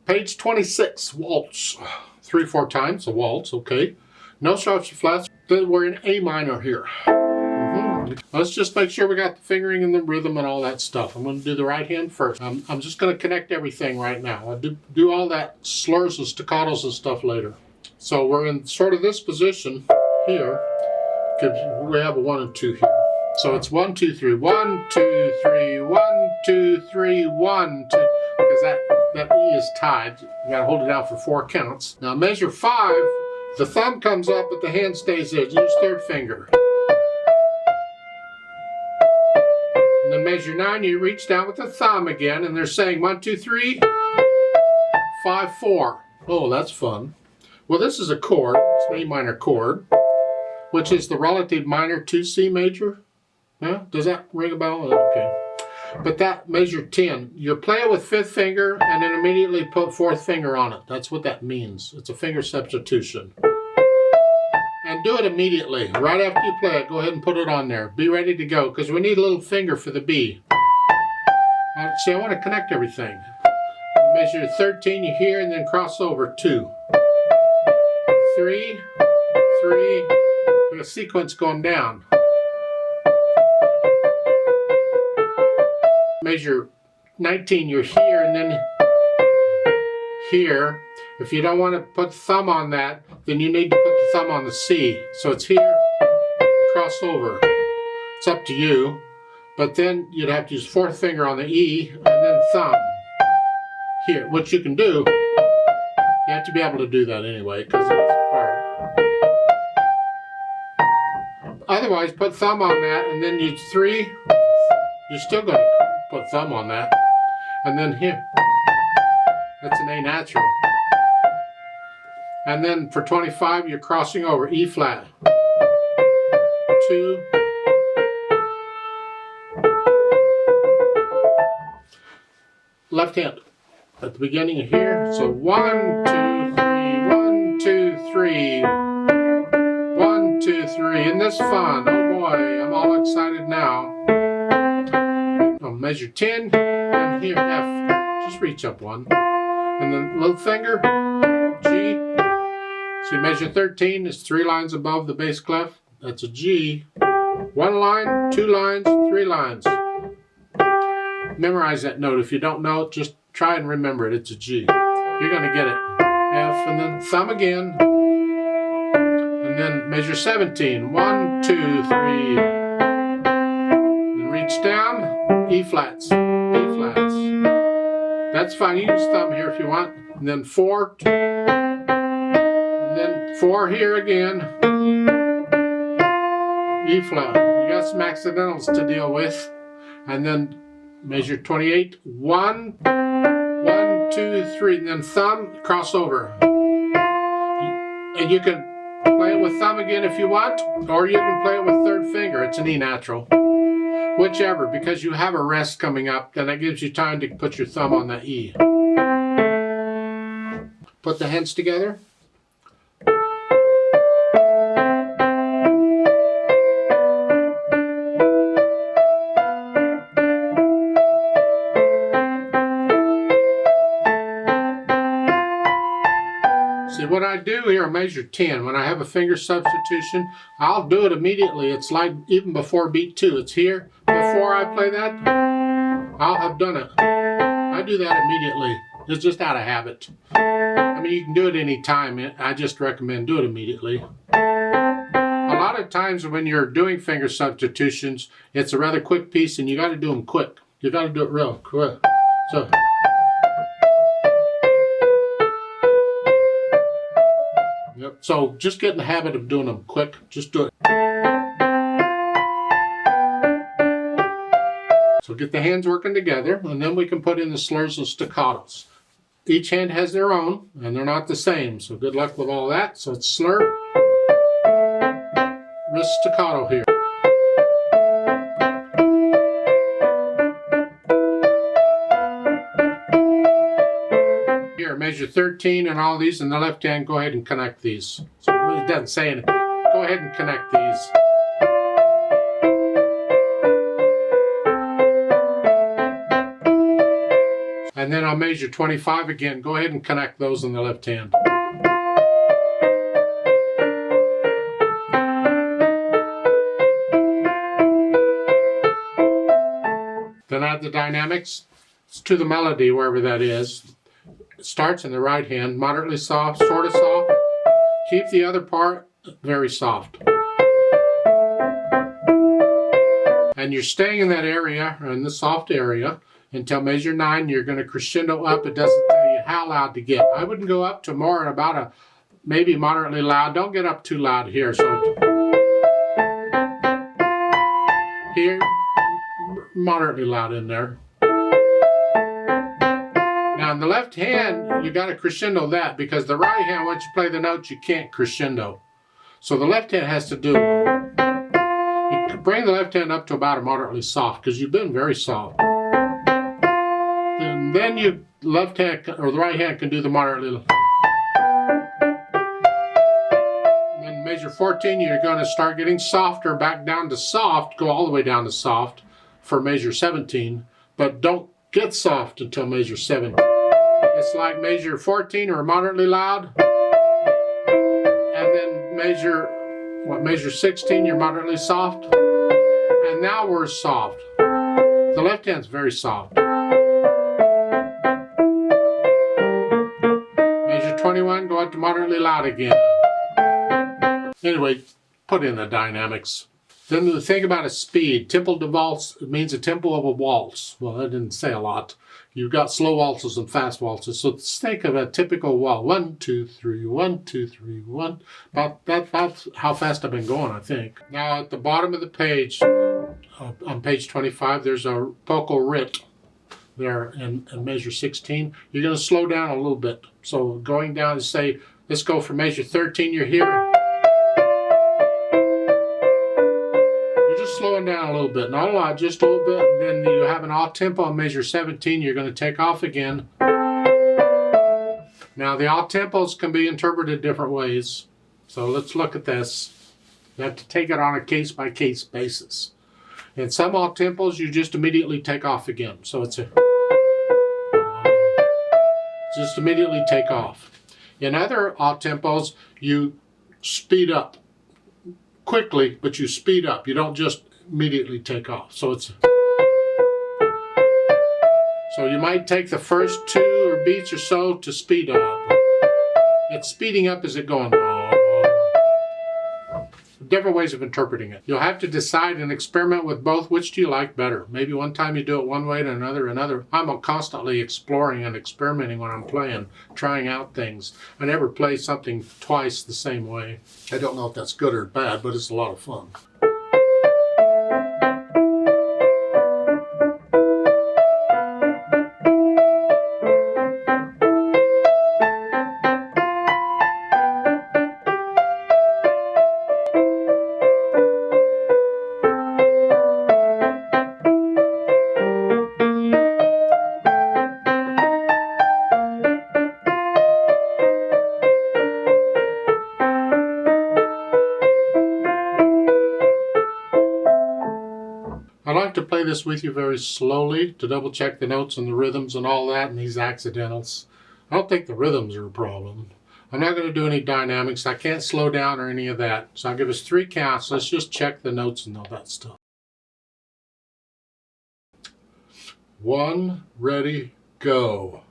Page 26, waltz. 3/4 times, a waltz, okay. No sharps or flats. We're in A minor here. Let's just make sure we got the fingering and the rhythm and all that stuff. I'm going to do the right hand first. I'm just going to connect everything right now. I'll do all that slurs and staccatos and stuff later. So we're in sort of this position here, because we have a 1 and 2 here. So it's 1, 2, 3, 1, 2, 3, 1, 2, 3, 1, 2, because that E is tied. You got to hold it out for 4 counts. Now measure 5. The thumb comes up, but the hand stays there. Use third finger. And then measure 9. You reach down with the thumb again, and they're saying 1, 2, 3, 5, 4. Oh, that's fun. Well, this is a chord. It's an A minor chord, which is the relative minor to C major. Yeah, does that ring a bell? Okay. But that measure 10, you play it with 5th finger and then immediately put 4th finger on it. That's what that means. It's a finger substitution. And do it immediately. Right after you play it, go ahead and put it on there. Be ready to go, because we need a little finger for the B. See, I want to connect everything. Measure 13, you hear, and then cross over 2. 3, 3, with a sequence going down. Measure 19, you're here, and then here. If you don't want to put the thumb on that, then you need to put the thumb on the C. So it's here, cross over. It's up to you. But then you'd have to use 4th finger on the E, and then thumb. Here, what you can do, you have to be able to do that anyway, because it's hard. Otherwise, put thumb on that, and then use 3. You're still going to put thumb on that. And then here. That's an A natural. And then for 25, you're crossing over E flat. 2. Left hand at the beginning of here. So 1, 2, 3, 1, 2, 3. 1, 2, 3. Isn't this fun? Oh boy, I'm all excited now. I'll measure 10, and here, F. Just reach up 1. And then little finger, G. So you measure 13, it's 3 lines above the bass clef. That's a G. 1 line, 2 lines, 3 lines. Memorize that note. If you don't know it, just try and remember it. It's a G. You're going to get it. F, and then thumb again. And then measure 17. 1, 2, 3. And reach down. E flats. B flats. That's fine. You can use thumb here if you want. And then 4. And then 4 here again. E flat. You got some accidentals to deal with. And then measure 28. 1, 1, 2, 3. And then thumb, cross over. And you can play it with thumb again if you want, or you can play it with 3rd finger. It's an E natural. Whichever, because you have a rest coming up, then that gives you time to put your thumb on that E. Put the hands together. See, what I do here, I measure 10. When I have a finger substitution, I'll do it immediately. It's like even before beat 2. It's here. Before I play that, I'll have done it. I do that immediately. It's just out of habit. I mean, you can do it any time. I just recommend do it immediately. A lot of times when you're doing finger substitutions, it's a rather quick piece, and you got to do them quick. You got to do it real quick. So. Yep. So just get in the habit of doing them quick. Just do it. So get the hands working together, and then we can put in the slurs and staccatos. Each hand has their own, and they're not the same. So good luck with all that. So it's slur, wrist staccato here. Here, measure 13 and all these in the left hand. Go ahead and connect these. So it really doesn't say anything. Go ahead and connect these. And then on measure 25 again, go ahead and connect those in the left hand. Then add the dynamics to the melody, wherever that is. It starts in the right hand, moderately soft, sort of soft. Keep the other part very soft. And you're staying in that area, or in the soft area, until measure 9. You're going to crescendo up. It doesn't tell you how loud to get. I wouldn't go up to more, about a maybe moderately loud. Don't get up too loud here. So here, moderately loud in there. Now in the left hand, you got to crescendo that, because the right hand, once you play the notes, you can't crescendo. So the left hand has to do. You bring the left hand up to about a moderately soft, because you've been very soft. And then you left hand or the right hand can do the moderately. And then measure 14, you're going to start getting softer, back down to soft, go all the way down to soft for measure 17, but don't get soft until measure 17. It's like measure 14 or moderately loud, and then measure 16, you're moderately soft, and now we're soft. The left hand's very soft. Measure 21, go up to moderately loud again. Anyway, put in the dynamics. Then the thing about a speed, tempo de waltz, it means a tempo of a waltz. Well, that didn't say a lot. You've got slow waltzes and fast waltzes. So think of a typical waltz. 1, 2, 3, 1, 2, 3, 1. That's how fast I've been going, I think. Now at the bottom of the page, on page 25, there's a vocal rit there in measure 16. You're going to slow down a little bit. So going down to say, let's go for measure 13, you're here. Slowing down a little bit, not a lot, just a little bit. Then you have an off tempo on measure 17. You're going to take off again. Now the off tempos can be interpreted different ways. So let's look at this. You have to take it on a case by case basis. In some off tempos, you just immediately take off again. So it's a just immediately take off. In other off tempos, you speed up quickly, but you speed up. You don't just immediately take off. So you might take the first 2 or beats or so to speed up. It's speeding up as it going. Different ways of interpreting it. You'll have to decide and experiment with both. Which do you like better? Maybe one time you do it one way and another. I'm constantly exploring and experimenting when I'm playing, trying out things. I never play something twice the same way. I don't know if that's good or bad, but it's a lot of fun. I like to play this with you very slowly to double check the notes and the rhythms and all that and these accidentals. I don't think the rhythms are a problem. I'm not going to do any dynamics. I can't slow down or any of that. So I'll give us 3 counts. Let's just check the notes and all that stuff. 1, ready, go.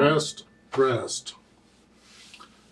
rest, rest.